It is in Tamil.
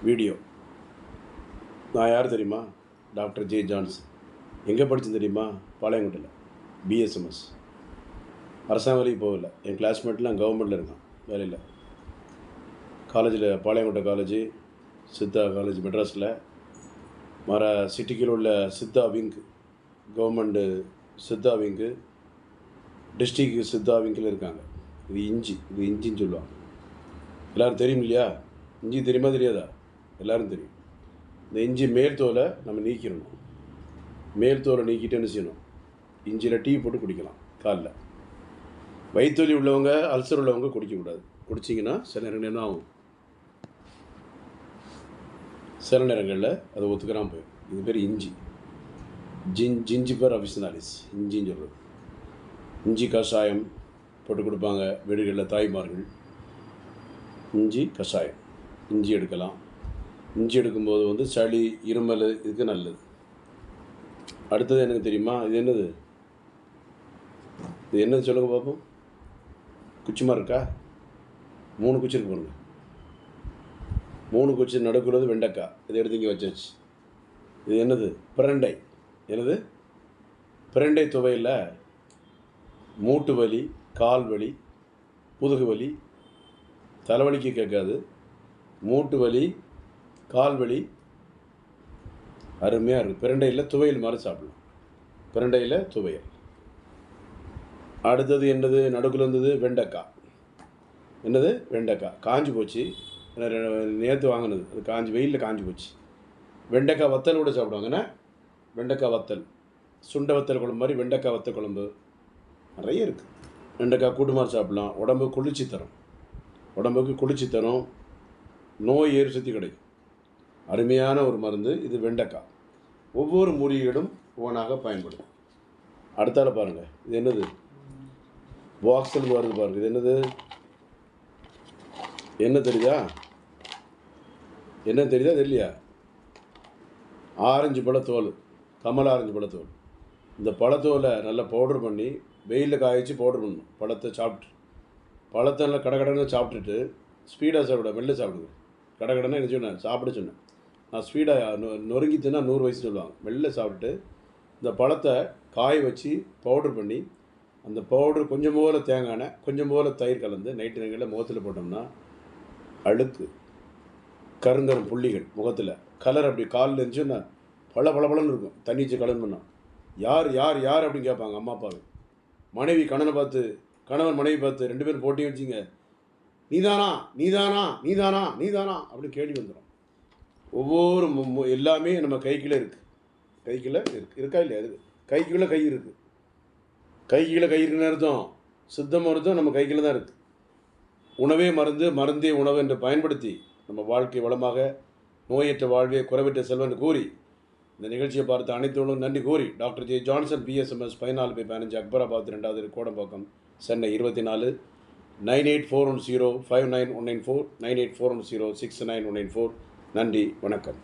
வீடியோ. நான் யார் தெரியுமா? Doctor J Johnson. எங்கே படித்தேன் தெரியுமா? பாளையங்கோட்டையில் பிஎஸ்எம்எஸ். அரசாங்க வேலைக்கு போகல. என் கிளாஸ்மேட்லாம் கவர்மெண்ட்டில் இருக்கான் வேலையில். காலேஜில் பாளையங்கோட்டை காலேஜு, சித்தா காலேஜ் மெட்ராஸில், மற சிட்டிக்கில் உள்ள Siddha wing, government Siddha wing, district Siddha விங்கில் இருக்காங்க. இது இஞ்சின்னு சொல்லுவாங்க. எல்லோரும் தெரியும் இல்லையா? இஞ்சி தெரியுமா தெரியாதா? எல்லோரும் தெரியும். இந்த இஞ்சி மேல் தோலை நம்ம நீக்கிடணும். மேல் தோலை நீக்கிட்டு என்ன செய்யணும்? இஞ்சியில் டீ போட்டு குடிக்கலாம் காலைல. வயிற்றுவலி உள்ளவங்க, அல்சர் உள்ளவங்க குடிக்கக்கூடாது. குடிச்சிங்கன்னா சில நேரம் என்ன ஆகும்? சில நேரங்களில் அதை ஒத்துக்கிறாமல் போயிடும். இது பேர் இஞ்சி. ஜிஞ்சிபர் அபிஷனாலிஸ் இஞ்சின்னு சொல்கிறது. இஞ்சி கஷாயம் போட்டு கொடுப்பாங்க வீடுகளில் தாய்மார்கள். இஞ்சி கஷாயம், இஞ்சி எடுக்கலாம். இஞ்சி எடுக்கும்போது சளி, இருமல் இதுக்கு நல்லது. அடுத்தது எனக்கு தெரியுமா? இது என்னது? இது என்னது சொல்லுங்க பார்ப்போம். குச்சிமா இருக்கா? 3 குச்சி இருக்கு பாருங்க. 3 குச்சி நடுக்குறது வெண்டைக்காய். இதை எடுத்து இங்கே வச்சாச்சு. இது என்னது? பிரண்டை. என்னது? பிரண்டை துவையில் மூட்டு வலி, கால் வலி, முதுகு வலி, தலைவலிக்கு கேட்காது. மூட்டு வலி, கால் வலி அருமையாக இருக்குது. பிரண்டையில் துவையல் மாதிரி சாப்பிடலாம். பிரண்டையில் துவையல். அடுத்தது என்னது? நடுக்கில் இருந்தது வெண்டைக்காய். என்னது? வெண்டைக்காய் காஞ்சி போச்சு. நேற்று வாங்கினது. அது காஞ்சி வெயிலில் காஞ்சி போச்சு. வெண்டைக்காய் வத்தல் கூட சாப்பிடுவாங்கண்ணே. வெண்டைக்காய் வத்தல், சுண்டை வத்தல் குழம்பு மாதிரி வெண்டைக்காய் வத்தல் குழம்பு நிறைய இருக்குது. வெண்டைக்காய் கூட்டு மாதிரி சாப்பிட்லாம். உடம்புக்கு குளிர்ச்சி தரும். உடம்புக்கு குளிர்ச்சி தரும். நோய் ஏறு சக்தி கிடைக்கும். அருமையான ஒரு மருந்து இது வெண்டைக்காய். ஒவ்வொரு மூலிகைகளும் ஒவ்வொன்றாக பயன்படும். அடுத்தால பாருங்கள். இது என்னது? பாக்ஸில் வருது பாருங்கள். இது என்னது? என்ன தெரியுதா? என்ன தெரியுதா தெரியலையா? ஆரஞ்சு பழத்தோல், கமல் ஆரஞ்சு பழத்தோல். இந்த பழத்தோலை நல்லா பவுட்ரு பண்ணி வெயிலில் காய வச்சு பவுட்ரு பண்ணணும். பழத்தை சாப்பிட்டு, பழத்தை நல்லா கடகடன்னு சாப்பிட்டுட்டு ஸ்பீடாக சாப்பிட, மெல்ல சாப்பிடுங்க. கடகடன்னு என்ன சொன்னேன்? சாப்பிட சொன்னேன். நான் ஸ்பீடாக நொறுங்கித்துன்னா 100 வயசு சொல்லுவாங்க. மெல்ல சாப்பிட்டு இந்த பழத்தை காய வச்சு பவுட்ரு பண்ணி, அந்த பவுட்ரு கொஞ்சம் போல் தேங்காய் எண்ணெய், கொஞ்சம் போல் தயிர் கலந்து நைட்டு நேரங்களில் முகத்தில் போட்டோம்னா அழுக்கு, கருங்கரும் புள்ளிகள் முகத்தில், கலர் அப்படி காலில் இருந்துச்சுன்னா பளபளன்னு இருக்கும். தண்ணி வச்சு கலந்து பண்ணோம். யார் யார் யார் அப்படின்னு கேட்பாங்க அம்மா அப்பாவை. மனைவி கணவனை பார்த்து, கணவன் மனைவி பார்த்து 2 பேரும் போட்டியும் வச்சிங்க. நீதானா நீதானா நீதானா நீதானா அப்படின்னு கேள்வி வந்துடும். ஒவ்வொரு எல்லாமே நம்ம கைக்குள்ளே இருக்குது. கைக்குள்ளே இருக்குது. இருக்கா இல்லையா? அது கைக்குள்ளே கை இருக்குது. கைக்குள்ளே கை இருக்குன்னு அர்த்தம். சித்த மருத்துவம் நம்ம கைக்குள்ளே தான் இருக்குது. உணவே மருந்து, மருந்தே உணவு என்று பயன்படுத்தி நம்ம வாழ்க்கை வளமாக, நோயற்ற வாழ்வே குறைவற்ற செல்வன் கூறி இந்த நிகழ்ச்சியை பார்த்து அனைத்து நன்றி கூறி, doctor J Johnson, BSMS 14/15, Akbarabad 2வது, கோடம்பாக்கம், சென்னை 24, 9841059194, 9841069194. நன்றி, வணக்கம்.